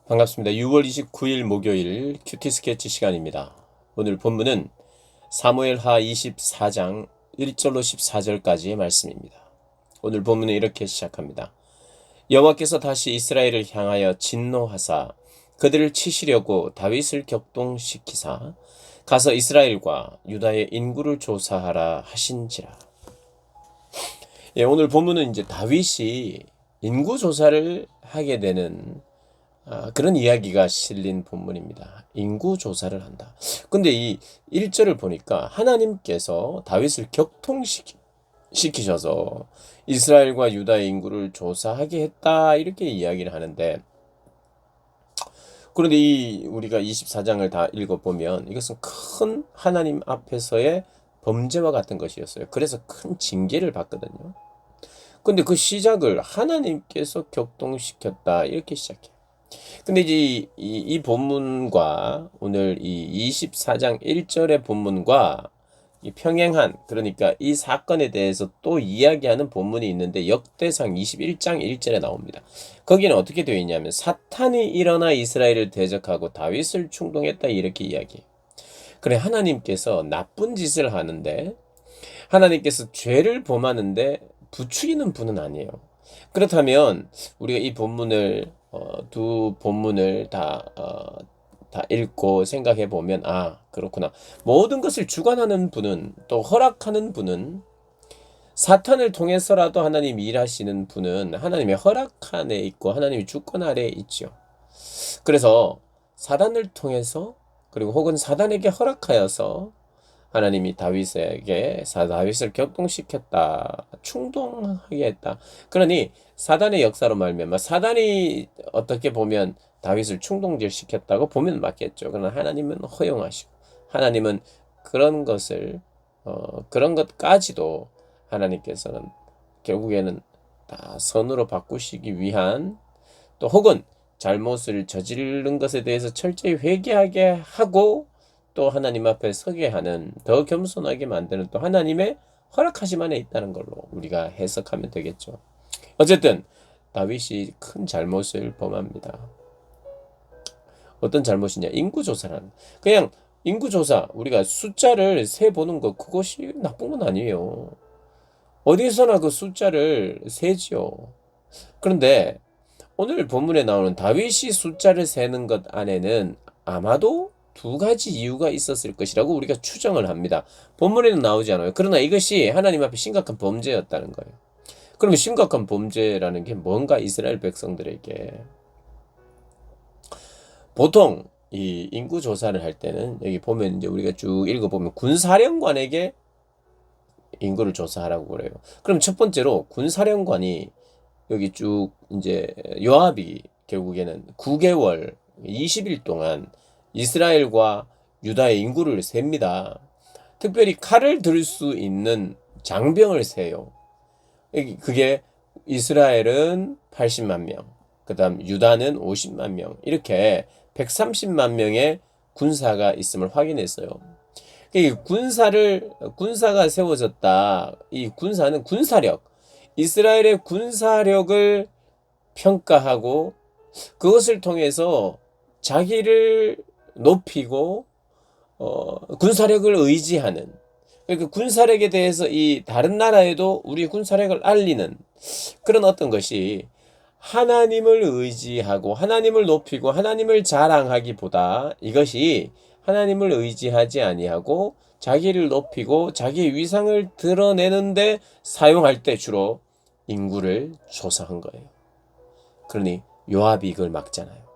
반갑습니다. 6월 29일 목요일 큐티 스케치 시간입니다. 오늘 본문은 사무엘하 24장 1절로 14절까지의 말씀입니다. 오늘 본문은 이렇게 시작합니다. 여호와께서 다시 이스라엘을 향하여 진노하사 그들을 치시려고 다윗을 격동시키사 가서 이스라엘과 유다의 인구를 조사하라 하신지라. 오늘 본문은 이제 다윗이 인구 조사를 하게 되는 그런 이야기가 실린 본문입니다. 인구 조사를 한다. 근데 이 1절을 보니까 하나님께서 다윗을 격통시키셔서 이스라엘과 유다의 인구를 조사하게 했다. 이렇게 이야기를 하는데, 그런데 우리가 24장을 다 읽어보면 이것은 큰 하나님 앞에서의 범죄와 같은 것이었어요. 그래서 큰 징계를 받거든요. 근데 그 시작을 하나님께서 격동시켰다. 이렇게 시작해요. 근데 이제 이 본문과 오늘 이 24장 1절의 본문과 이 평행한, 그러니까 이 사건에 대해서 또 이야기하는 본문이 있는데 역대상 21장 1절에 나옵니다. 거기는 어떻게 되어 있냐면 사탄이 일어나 이스라엘을 대적하고 다윗을 충동했다 이렇게 이야기해요. 그래, 하나님께서 나쁜 짓을 하는데 하나님께서 죄를 범하는데 부추기는 분은 아니에요. 그렇다면 우리가 이 본문을 두 본문을 다 읽고 생각해 보면, 그렇구나. 모든 것을 주관하는 분은, 또 허락하는 분은, 사탄을 통해서라도 하나님 일하시는 분은 하나님의 허락 안에 있고 하나님의 주권 아래에 있죠. 그래서 사단을 통해서, 그리고 혹은 사단에게 허락하여서 하나님이 다윗을 격동시켰다, 충동하게 했다. 그러니 사단의 역사로 말미암아 사단이 어떻게 보면 다윗을 충동질시켰다고 보면 맞겠죠. 그러나 하나님은 허용하시고, 하나님은 그런 것을 그런 것까지도 하나님께서는 결국에는 다 선으로 바꾸시기 위한, 또 혹은 잘못을 저지른 것에 대해서 철저히 회개하게 하고 또 하나님 앞에 서게 하는, 더 겸손하게 만드는 또 하나님의 허락하심 안에 있다는 걸로 우리가 해석하면 되겠죠. 어쨌든 다윗이 큰 잘못을 범합니다. 어떤 잘못이냐? 인구조사라는. 그냥 인구조사, 우리가 숫자를 세보는 것, 그것이 나쁜 건 아니에요. 어디서나 그 숫자를 세지요. 그런데 오늘 본문에 나오는 다윗이 숫자를 세는 것 안에는 아마도 두 가지 이유가 있었을 것이라고 우리가 추정을 합니다. 본문에는 나오지 않아요. 그러나 이것이 하나님 앞에 심각한 범죄였다는 거예요. 그러면 심각한 범죄라는 게 뭔가? 이스라엘 백성들에게 보통 이 인구 조사를 할 때는, 여기 보면 이제 우리가 쭉 읽어보면 군사령관에게 인구를 조사하라고 그래요. 그럼 첫 번째로 군사령관이, 여기 쭉 이제 요압이 결국에는 9개월 20일 동안 이스라엘과 유다의 인구를 셉니다. 특별히 칼을 들 수 있는 장병을 세요. 그게 이스라엘은 80만 명, 그 다음 유다는 50만 명, 이렇게 130만 명의 군사가 있음을 확인했어요. 이 군사가 세워졌다. 이 군사는 군사력, 이스라엘의 군사력을 평가하고 그것을 통해서 자기를 높이고 군사력을 의지하는, 그러니까 군사력에 대해서 이 다른 나라에도 우리 군사력을 알리는 그런 어떤 것이, 하나님을 의지하고 하나님을 높이고 하나님을 자랑하기보다 이것이 하나님을 의지하지 아니하고 자기를 높이고 자기의 위상을 드러내는데 사용할 때 주로 인구를 조사한 거예요. 그러니 요압이 이걸 막잖아요.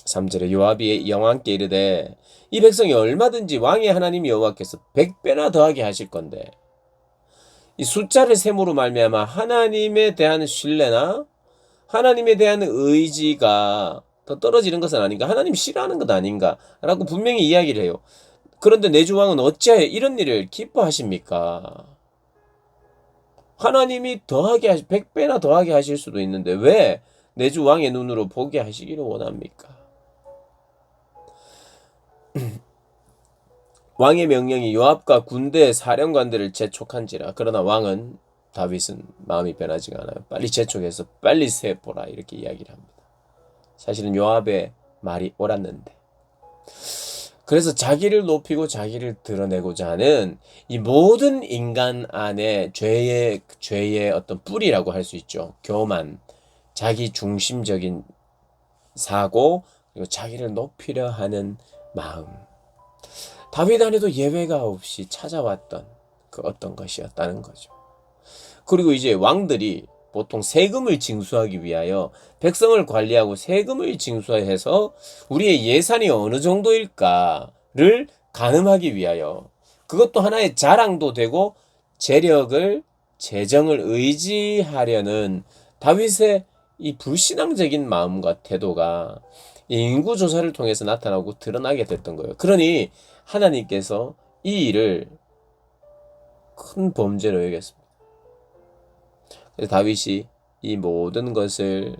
3절에 요압이 여호와께 이르되 이 백성이 얼마든지 왕의 하나님 여호와께서 100배나 더하게 하실 건데, 이 숫자를 셈으로 말미암아 하나님에 대한 신뢰나 하나님에 대한 의지가 더 떨어지는 것은 아닌가, 하나님 싫어하는 것 아닌가 라고 분명히 이야기를 해요. 그런데 내 주왕은 어찌하여 이런 일을 기뻐하십니까? 하나님이 100배나 더하게 하실 수도 있는데 왜 내 주 왕의 눈으로 보게 하시기를 원합니까? 왕의 명령이 요압과 군대 사령관들을 재촉한지라. 그러나 왕은, 다윗은 마음이 변하지가 않아요. 빨리 재촉해서 빨리 세보라, 이렇게 이야기를 합니다. 사실은 요압의 말이 옳았는데, 그래서 자기를 높이고 자기를 드러내고자 하는 이 모든 인간 안에 죄의 어떤 뿌리라고 할 수 있죠. 교만, 자기 중심적인 사고, 그리고 자기를 높이려 하는 마음. 다윗 안에도 예외가 없이 찾아왔던 그 어떤 것이었다는 거죠. 그리고 이제 왕들이 보통 세금을 징수하기 위하여 백성을 관리하고 세금을 징수해서 우리의 예산이 어느 정도일까를 가늠하기 위하여, 그것도 하나의 자랑도 되고 재정을 의지하려는 다윗의 이 불신앙적인 마음과 태도가 이 인구조사를 통해서 나타나고 드러나게 됐던 거예요. 그러니 하나님께서 이 일을 큰 범죄로 여겼습니다. 그래서 다윗이 이 모든 것을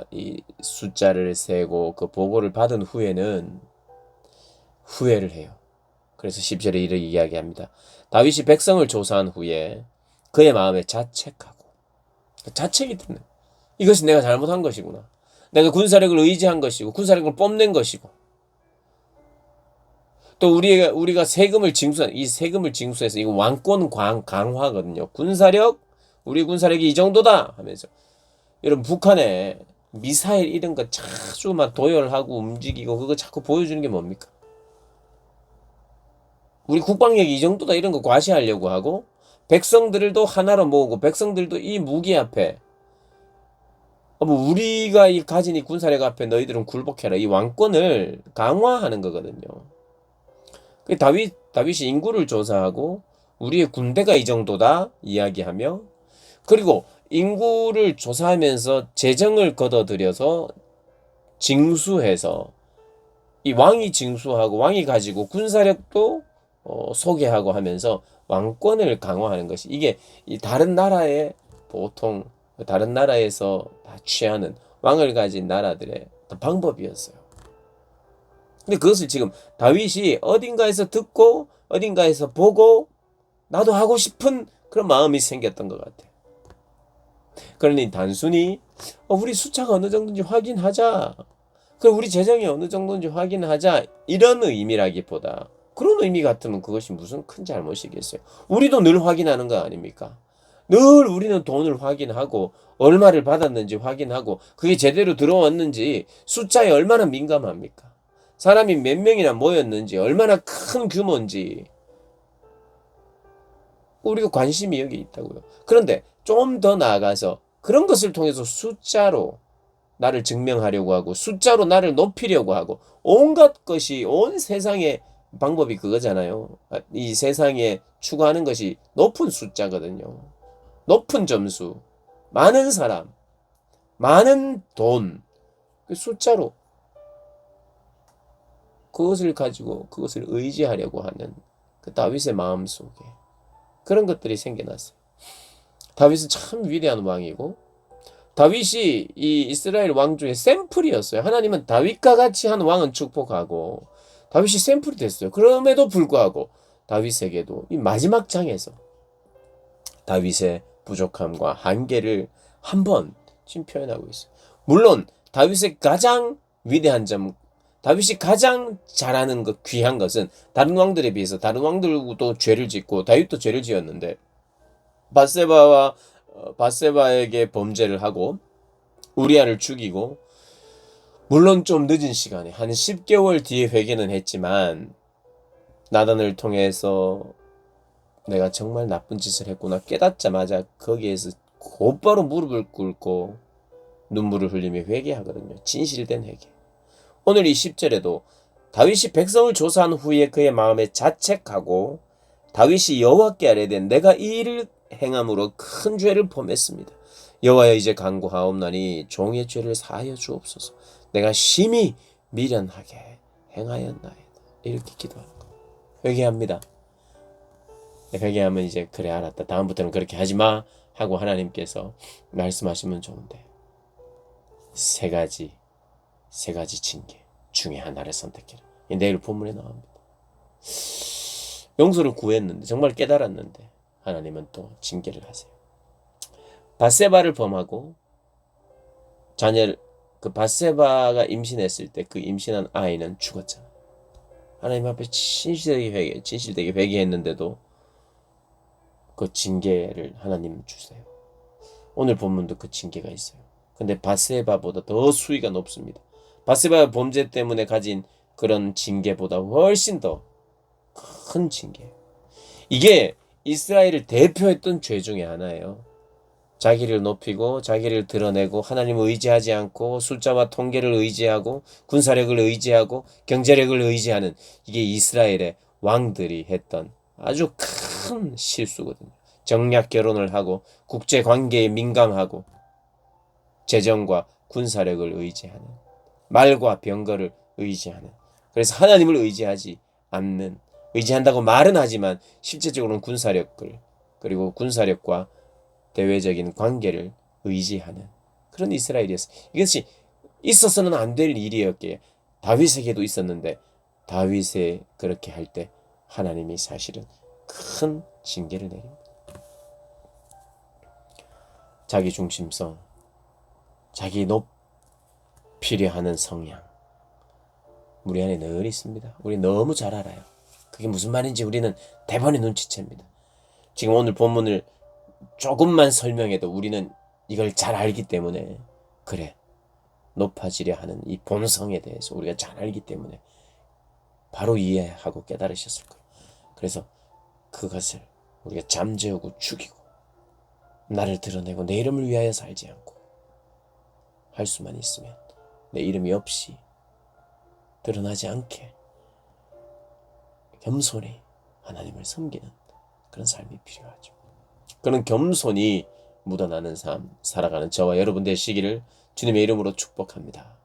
이 숫자를 세고 그 보고를 받은 후에는 후회를 해요. 그래서 10절에 이렇게 이야기합니다. 다윗이 백성을 조사한 후에 그의 마음에 자책하고, 자책이 드네. 이것이 내가 잘못한 것이구나. 내가 군사력을 의지한 것이고 군사력을 뽐낸 것이고, 또 우리가 이 세금을 징수해서 이거 왕권 강화거든요. 우리 군사력이 이 정도다 하면서, 여러분 북한에 미사일 이런 거 자주 막 도열하고 움직이고 그거 자꾸 보여주는 게 뭡니까? 우리 국방력이 이 정도다 이런 거 과시하려고 하고, 백성들도 하나로 모으고 백성들도 이 무기 앞에 뭐 우리가 이 가진 이 군사력 앞에 너희들은 굴복해라, 이 왕권을 강화하는 거거든요. 다윗이 인구를 조사하고 우리의 군대가 이 정도다 이야기하며, 그리고 인구를 조사하면서 재정을 걷어들여서 징수해서 이 왕이 징수하고 왕이 가지고 군사력도 소개하고 하면서 왕권을 강화하는 것이, 이게 이 보통 다른 나라에서 다 취하는 왕을 가진 나라들의 방법이었어요. 근데 그것을 지금 다윗이 어딘가에서 듣고 어딘가에서 보고 나도 하고 싶은 그런 마음이 생겼던 것 같아요. 그러니 단순히 우리 숫자가 어느 정도인지 확인하자, 그리고 우리 재정이 어느 정도인지 확인하자, 이런 의미라기보다, 그런 의미 같으면 그것이 무슨 큰 잘못이겠어요. 우리도 늘 확인하는 거 아닙니까? 늘 우리는 돈을 확인하고 얼마를 받았는지 확인하고 그게 제대로 들어왔는지, 숫자에 얼마나 민감합니까? 사람이 몇 명이나 모였는지, 얼마나 큰 규모인지 우리가 관심이 여기 있다고요. 그런데 좀 더 나아가서 그런 것을 통해서 숫자로 나를 증명하려고 하고 숫자로 나를 높이려고 하고, 온갖 것이, 온 세상의 방법이 그거잖아요. 이 세상에 추구하는 것이 높은 숫자거든요. 높은 점수, 많은 사람, 많은 돈, 그 숫자로 그것을 가지고 그것을 의지하려고 하는 그 다윗의 마음 속에 그런 것들이 생겨났어요. 다윗은 참 위대한 왕이고, 다윗이 이 이스라엘 왕 중에 샘플이었어요. 하나님은 다윗과 같이 한 왕은 축복하고 다윗이 샘플이 됐어요. 그럼에도 불구하고 다윗에게도 이 마지막 장에서 다윗의 부족함과 한계를 한번 지금 표현하고 있어요. 물론 다윗의 가장 위대한 점, 다윗이 가장 잘하는 것, 귀한 것은 다른 왕들에 비해서, 다른 왕들도 죄를 짓고 다윗도 죄를 지었는데 바세바에게 범죄를 하고 우리아를 죽이고, 물론 좀 늦은 시간에 한 10개월 뒤에 회개는 했지만 나단을 통해서 내가 정말 나쁜 짓을 했구나 깨닫자마자 거기에서 곧바로 무릎을 꿇고 눈물을 흘리며 회개하거든요. 진실된 회개. 오늘 이 10절에도 다윗이 백성을 조사한 후에 그의 마음에 자책하고 다윗이 여호와께 아뢰되 내가 이 일을 행함으로 큰 죄를 범했습니다. 여호와여 이제 간구하옵나니 종의 죄를 사하여 주옵소서. 내가 심히 미련하게 행하였나이다. 이렇게 기도하는 거예요. 회개합니다. 회개하면 이제 그래 알았다, 다음부터는 그렇게 하지마 하고 하나님께서 말씀하시면 좋은데, 세 가지 징계 중에 하나를 선택해라. 내일 본문에 나옵니다. 용서를 구했는데, 정말 깨달았는데 하나님은 또 징계를 하세요. 바세바를 범하고 그 밧세바가 임신했을 때 그 임신한 아이는 죽었잖아. 하나님 앞에 진실되게 회개했는데도 그 징계를 하나님 주세요. 오늘 본문도 그 징계가 있어요. 근데 밧세바보다 더 수위가 높습니다. 밧세바의 범죄 때문에 가진 그런 징계보다 훨씬 더 큰 징계예요. 이게 이스라엘을 대표했던 죄 중에 하나예요. 자기를 높이고 자기를 드러내고 하나님을 의지하지 않고 숫자와 통계를 의지하고 군사력을 의지하고 경제력을 의지하는, 이게 이스라엘의 왕들이 했던 아주 큰 실수거든요. 정략 결혼을 하고 국제관계에 민감하고 재정과 군사력을 의지하는, 말과 병거를 의지하는, 그래서 하나님을 의지하지 않는, 의지한다고 말은 하지만 실제적으로는 군사력을, 그리고 군사력과 대외적인 관계를 의지하는 그런 이스라엘이었어요. 이것이 있어서는 안 될 일이었기에 다윗에게도 있었는데, 다윗이 그렇게 할 때 하나님이 사실은 큰 징계를 내립니다. 자기 중심성, 자기 높이려 하는 성향, 우리 안에 늘 있습니다. 우리 너무 잘 알아요. 그게 무슨 말인지 우리는 대번에 눈치챕니다. 지금 오늘 본문을 조금만 설명해도 우리는 이걸 잘 알기 때문에, 그래, 높아지려 하는 이 본성에 대해서 우리가 잘 알기 때문에 바로 이해하고 깨달으셨을 거예요. 그래서 그것을 우리가 잠재우고 죽이고 나를 드러내고 내 이름을 위하여 살지 않고 할 수만 있으면, 내 이름이 없이 드러나지 않게 겸손히 하나님을 섬기는 그런 삶이 필요하죠. 그런 겸손이 묻어나는 삶 살아가는 저와 여러분 되시기를 주님의 이름으로 축복합니다.